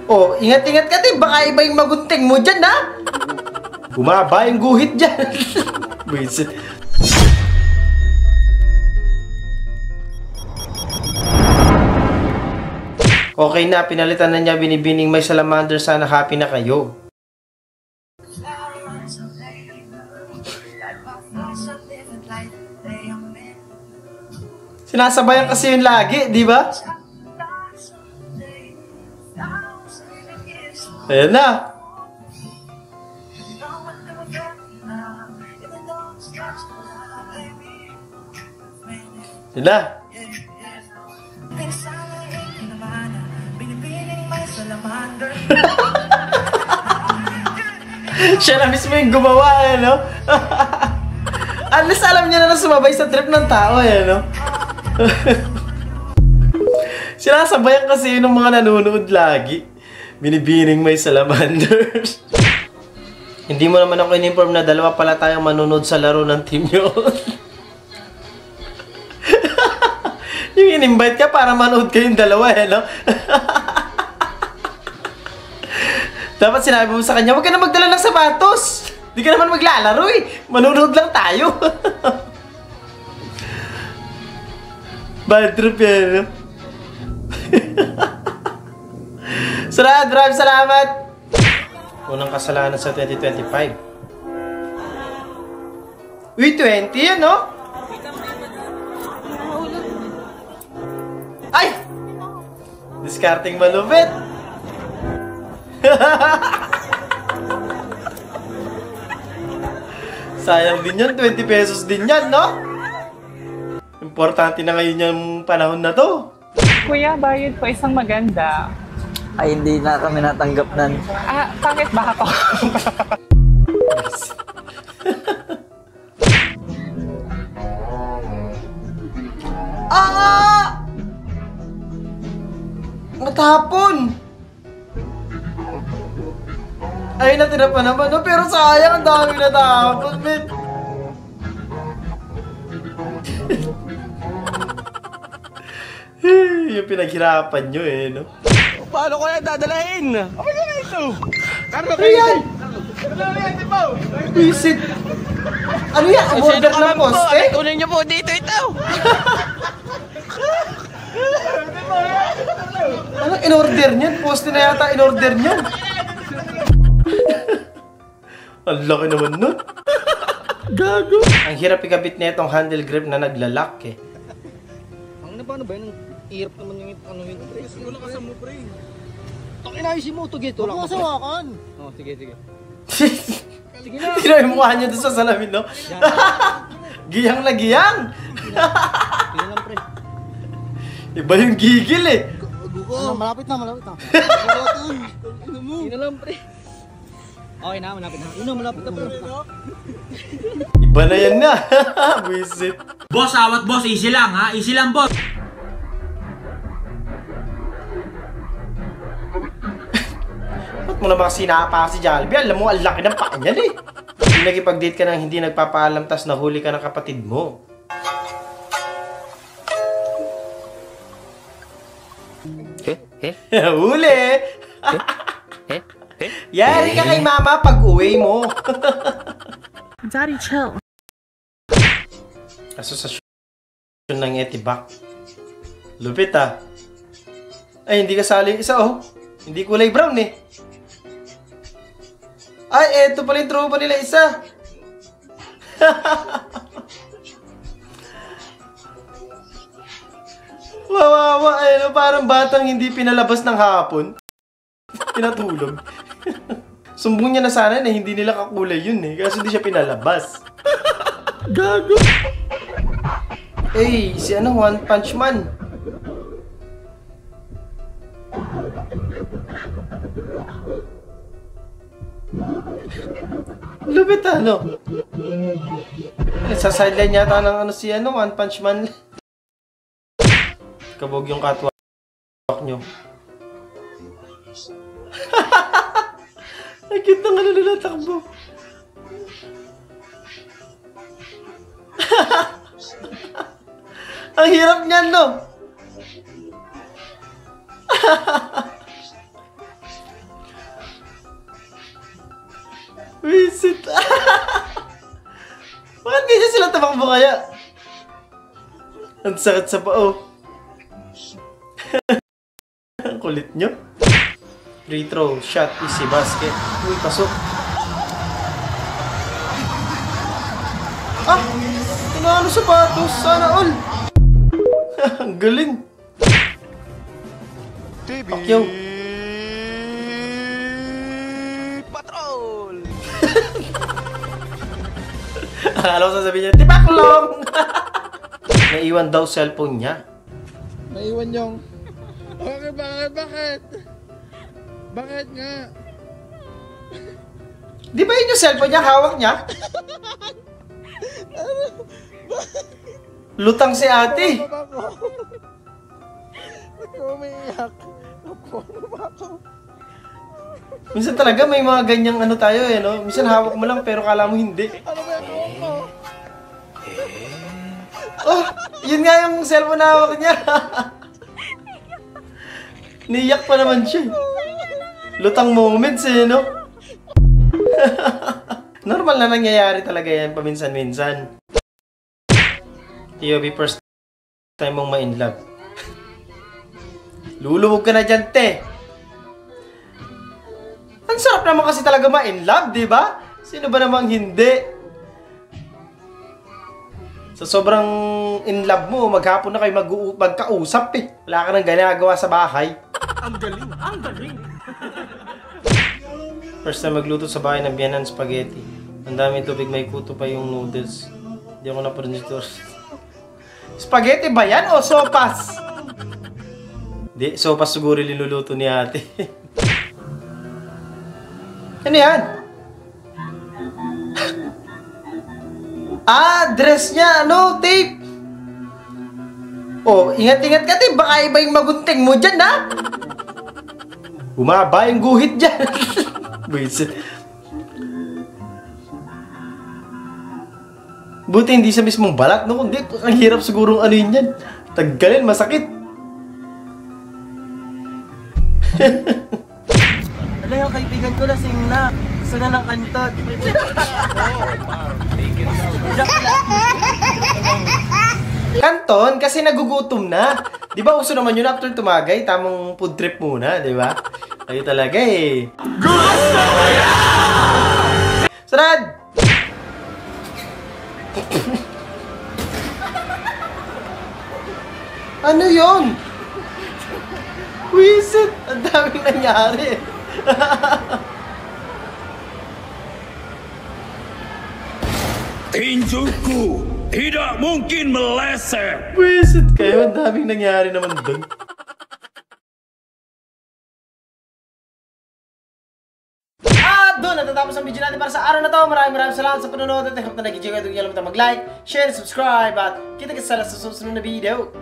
Oh, ingat-ingat ka din. Baka iba yung magunting mo dyan, ha? Bumaba yung guhit dyan. Buisit. Okay na, pinalitan na niya binibining may salamander. Sana happy na kayo. Sinasabayan kasi yun lagi, di ba? Ayan na. Ayan na. Siya na mismo yung gumawa, ano? At least alam niya na sumabay sa trip ng tao, ano? Sinasabayan kasi yun ng mga nanonood lagi. Binibining may salamanders. Hindi mo naman ako in-inform na dalawa pala tayong manonood sa laro ng team yun. Yung in-invite ka para manood kayong dalawa, eh, no? Dapat sinabi mo sa kanya, huwag ka na magdala ng sapatos. Di ka naman maglalaro, eh. Manonood lang tayo. Bad trip yan, no? Maraming salamat! Unang kasalanan sa 2025. Uy, 20 yan, no? Ay! Discarding malupit! Sayang din yan, 20 pesos din yan, no? Importante na ngayon yung panahon na to. Kuya, bayad po isang maganda. Ay, hindi na kami natanggap nan. Ah, bakit ba ako? Ah! Matapon! Ay, natira pa naman, no? Pero sayang, ang dami natapon, men. Yung pinaghirapan nyo, eh, no? Paano ko yan dadalahin? Okay na ito! Carlo, Ano yan? Visit! Ano yan? Order ng poste? Kunin niyo po dito ito! Ano in-order niyan? Poste na yata in-order niyan. Ang laki naman nun. Gago! Ang hirap ikabit na itong handle grip na naglalak, eh. Ang paano ba yun? Hirap naman yung ano yun. Wala ka sa mo, pre. Ang inayusin mo ito, Gito. Wala ka sa wakan. Oo, sige, sige. Sige na. Tira yung mukha niya doon sa salamin, no? Giyang na giyang! Sige lang, pre. Iba yung gigil, eh. Malapit na, malapit na. Sige na lang, pre. Okay na, malapit na. Malapit na, pre. Iba na yan na. Buisit. Boss, awat boss, easy lang ha? Easy lang boss! Ba't mo naman sinapa si Jalby? Alam mo, ang laki ng paa niyan, eh. Hindi nagipag-date ka nang hindi nagpapaalam tas nahuli ka ng kapatid mo. Huli! Yari ka kay mama pag uwi mo. Daddy, chill. Asosasyon ng Etibac. Lupit, ah. Ay, hindi kasali isa, oh. Hindi kulay brown, eh. Ay, eto pala yung tropa nila isa. Wawawa, ano, parang batang hindi pinalabas ng hapon. Pinatulog. Sumbong niya na sana na hindi nila kakulay yun, eh. Kasi hindi siya pinalabas. Gago. Eh, si ano, One Punch Man. Lupit, ano? Sa sideline yata ng ano si ano, One Punch Man. Kabog yung catwalk nyo. Ay, cute na nga nila takbo. Ang hirap niyan, no? Wisit. Bakit ganyan sila tamakbo kaya? Ang sakit sa pao. Ang kulit nyo. Free throw, shot, easy basket. Uy, pasok. Ah! Tinalo sapatos. Sana all. Ang galing. Pacquiao. Patrol! Akala ko sasabihin niya, Tipaklong! Naiwan daw cellphone niya. Naiwan yung... Bakit? Bakit nga? Di ba yun yung cellphone niya? Hawak niya? Lutang si ate. Umiiyak. Minsan talaga may mga ganyang ano tayo eh, no? Minsan hawak mo lang pero kala mo hindi. Ano ba yung ko? Oh, yun nga yung cellphone na hawak niya. Niyak pa naman siya. Lutang moments eh, no? Normal na nangyayari talaga yan paminsan-minsan. TOB, first time mong ma-inlove. Lulubog ka na dyan, te. Ang sarap naman kasi talaga ma-inlove, di ba? Sino ba namang hindi? Sa sobrang in-love mo, maghapon na kayo magkausap eh. Wala ka nang ginagawa sa bahay. Ang galing! Ang galing! First time magluto sa bahay ng biyanan spaghetti. Ang dami tubig, may kuto pa yung noodles. Hindi ako na-producer. Spaghetti ba yan o sopas? Hindi, sopas siguro linuluto ni ate. Ano yan? Ah, dress niya, ano, tape. Oh, ingat-ingat ka, tape. Baka iba yung magunting mo dyan, ha? Bumaba yung guhit dyan. Buisit. Buti hindi sa mismong balat, no? Kundi, ang hirap siguro ano yun yan. Taggalin, masakit. Ano yung kaibigan ko lasing na? Gusto na ng kantot. Kanton, kasi nagugutom na. Di ba uso naman yun after tumagay, tamang food trip muna, di ba? Kayo talaga eh. Gusto mo yan! Sarad! Ano yun? Wisit! Ang daming nangyari. Tinjuku tidak mungkin meleset. Wisit kayo, ang daming nangyari naman doon. Doon natatapos ang video natin para sa araw na to. Maraming salamat sa panonood at I hope na nag-enjoy kayo. Huwag niyo mag-like, share, subscribe at kita-kita sa susunod na video.